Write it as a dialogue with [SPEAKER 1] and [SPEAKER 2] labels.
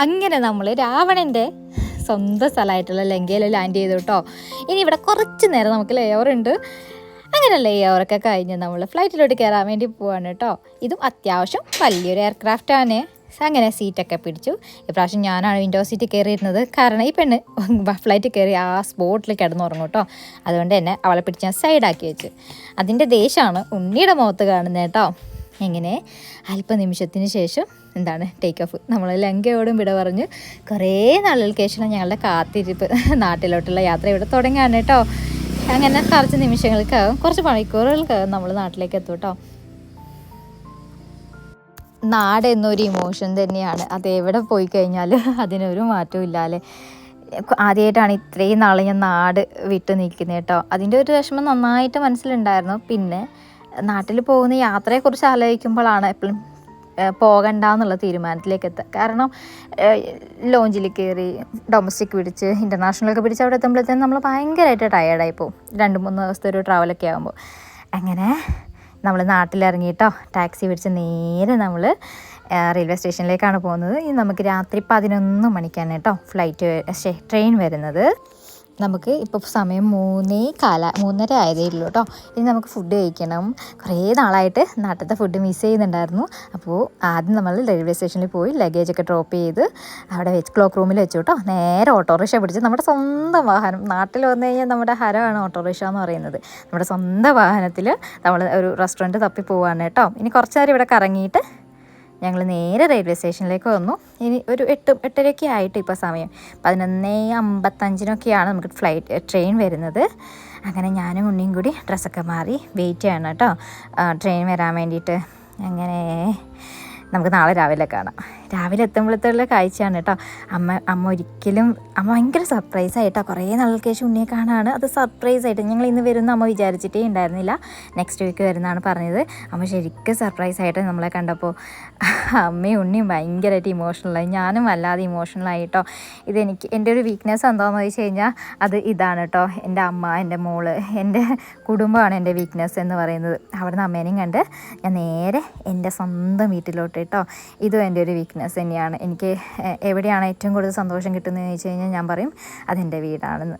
[SPEAKER 1] അങ്ങനെ നമ്മൾ രാവണൻ്റെ സ്വന്തം സ്ഥലമായിട്ടുള്ള ലങ്കയിൽ ലാൻഡ് ചെയ്തു കേട്ടോ. ഇനി ഇവിടെ കുറച്ച് നേരം നമുക്ക് ലേ ഓവർ ഉണ്ട്. അങ്ങനെ ലേ ഓവറൊക്കെ കഴിഞ്ഞ് നമ്മൾ ഫ്ലൈറ്റിലോട്ട് കയറാൻ വേണ്ടി പോവാണ് കേട്ടോ. ഇതും അത്യാവശ്യം വലിയൊരു എയർക്രാഫ്റ്റാണ്. അങ്ങനെ സീറ്റൊക്കെ പിടിച്ചു. ഇപ്രാവശ്യം ഞാനാണ് വിൻഡോ സീറ്റ് കയറിയിരുന്നത്. കാരണം ഈ പെണ്ണ് ഫ്ലൈറ്റ് കയറി ആ സ്പോട്ടിൽ കിടന്നുറങ്ങും കേട്ടോ. അതുകൊണ്ട് തന്നെ അവളെ പിടിച്ച് ഞാൻ സൈഡാക്കി വെച്ചു. അതിൻ്റെ ദേഷ്യമാണ് ഉണ്ണിയുടെ മുഖത്ത് കാണുന്നത് കേട്ടോ. എങ്ങനെ അല്പനിമിഷത്തിന് ശേഷം ടേക്ക് ഓഫ്. നമ്മൾ ലങ്കയോടും വിട പറഞ്ഞ് കുറേ നാളുകൾക്ക് ശേഷം ഞങ്ങളുടെ കാത്തിരിപ്പ് നാട്ടിലോട്ടുള്ള യാത്ര ഇവിടെ തുടങ്ങുകയാണ് കേട്ടോ. അങ്ങനെ കുറച്ച് നിമിഷങ്ങൾക്കാവും, കുറച്ച് മണിക്കൂറുകൾക്കാവും നമ്മൾ നാട്ടിലേക്ക് എത്തും കേട്ടോ. നാട് എന്നൊരു ഇമോഷൻ തന്നെയാണ്. അതെവിടെ പോയി കഴിഞ്ഞാൽ അതിനൊരു മാറ്റവും ഇല്ലാല്ലേ. ആദ്യമായിട്ടാണ് ഇത്രയും നാളെ ഞാൻ നാട് വിട്ട് നിൽക്കുന്നത് കേട്ടോ. അതിൻ്റെ ഒരു വിഷമം നന്നായിട്ട് മനസ്സിലുണ്ടായിരുന്നു. പിന്നെ നാട്ടിൽ പോകുന്ന യാത്രയെക്കുറിച്ച് ആലോചിക്കുമ്പോഴാണ് എപ്പോഴും പോകണ്ടെന്നുള്ള തീരുമാനത്തിലേക്ക് എത്തുക. കാരണം ലോഞ്ചിൽ കയറി ഡൊമസ്റ്റിക് പിടിച്ച് ഇൻ്റർനാഷണലൊക്കെ പിടിച്ച് അവിടെ എത്തുമ്പോഴത്തേനും നമ്മൾ ഭയങ്കരമായിട്ട് ടയേർഡായി പോകും. 2-3 ദിവസത്തെ ഒരു ട്രാവലൊക്കെ ആകുമ്പോൾ. അങ്ങനെ നമ്മൾ നാട്ടിലിറങ്ങിയിട്ടോ ടാക്സി പിടിച്ച് നേരെ നമ്മൾ റെയിൽവേ സ്റ്റേഷനിലേക്കാണ് പോകുന്നത്. ഇനി നമുക്ക് രാത്രി 11 മണിക്കാണ് കേട്ടോ ട്രെയിൻ വരുന്നത്. നമുക്ക് ഇപ്പോൾ സമയം 3:15 ആയതേ ഉള്ളൂ കേട്ടോ. ഇനി നമുക്ക് ഫുഡ് കഴിക്കണം. കുറേ നാളായിട്ട് നാട്ടിലത്തെ ഫുഡ് മിസ് ചെയ്യുന്നുണ്ടായിരുന്നു. അപ്പോൾ ആദ്യം നമ്മൾ റെയിൽവേ സ്റ്റേഷനിൽ പോയി ലഗേജൊക്കെ ഡ്രോപ്പ് ചെയ്ത് അവിടെ ക്ലോക്ക് റൂമിൽ വെച്ചു കേട്ടോ. നേരെ ഓട്ടോറിക്ഷ പിടിച്ച് നമ്മുടെ സ്വന്തം വാഹനം, നാട്ടിൽ വന്നു കഴിഞ്ഞാൽ നമ്മുടെ ഹരമാണ് ഓട്ടോറിക്ഷ എന്ന് പറയുന്നത്. നമ്മുടെ സ്വന്തം വാഹനത്തിൽ നമ്മൾ ഒരു റെസ്റ്റോറൻറ്റ് തപ്പി പോവാണ് കേട്ടോ. ഇനി കുറച്ച് നേരം ഇവിടെ കറങ്ങിയിട്ട് ഞങ്ങൾ നേരെ റെയിൽവേ സ്റ്റേഷനിലേക്ക് വന്നു. ഇനി ഒരു 8-8:30 ആയിട്ട് ഇപ്പോൾ സമയം 11:55 നമുക്ക് ട്രെയിൻ വരുന്നത്. അങ്ങനെ ഞാനും ഉണ്ണിയും കൂടി ഡ്രസ്സൊക്കെ മാറി വെയിറ്റ് ചെയ്യണം കേട്ടോ ട്രെയിൻ വരാൻ വേണ്ടിയിട്ട്. അങ്ങനെ നമുക്ക് നാളെ രാവിലെ കാണാം. രാവിലെ എത്തുമ്പോഴത്തുള്ള കാഴ്ചയാണ് കേട്ടോ. അമ്മ ഭയങ്കര സർപ്രൈസായിട്ടോ. കുറേ നാൾക്ക് ശേഷം ഉണ്ണിയെ കാണാണ്. അത് സർപ്രൈസായിട്ട് ഞങ്ങൾ ഇന്ന് വരുന്ന അമ്മ വിചാരിച്ചിട്ടേ ഉണ്ടായിരുന്നില്ല. നെക്സ്റ്റ് വീക്ക് വരുന്നതാണ് പറഞ്ഞത്. അമ്മ ശരിക്കും സർപ്രൈസായിട്ട് നമ്മളെ കണ്ടപ്പോൾ അമ്മയും ഉണ്ണിയും ഭയങ്കരമായിട്ട് ഇമോഷണലായി. ഞാനും വല്ലാതെ ഇമോഷണലായിട്ടോ. എൻ്റെ ഒരു വീക്ക്നെസ് എന്താണെന്ന് ചോദിച്ചു കഴിഞ്ഞാൽ അത് ഇതാണ് കേട്ടോ. എൻ്റെ അമ്മ, എൻ്റെ മോള്, എൻ്റെ കുടുംബമാണ് എൻ്റെ വീക്ക്നെസ് എന്ന് പറയുന്നത്. അവിടുന്ന് അമ്മേനെയും കണ്ട് ഞാൻ നേരെ എൻ്റെ സ്വന്തം വീട്ടിലോട്ട് കേട്ടോ. ഇതും എൻ്റെ ഒരു വീക്ക്നെസ് തന്നെയാണ്. എനിക്ക് എവിടെയാണ് ഏറ്റവും കൂടുതൽ സന്തോഷം കിട്ടുന്നതെന്ന് ചോദിച്ചു കഴിഞ്ഞാൽ ഞാൻ പറയും അതെൻ്റെ വീടാണെന്ന്.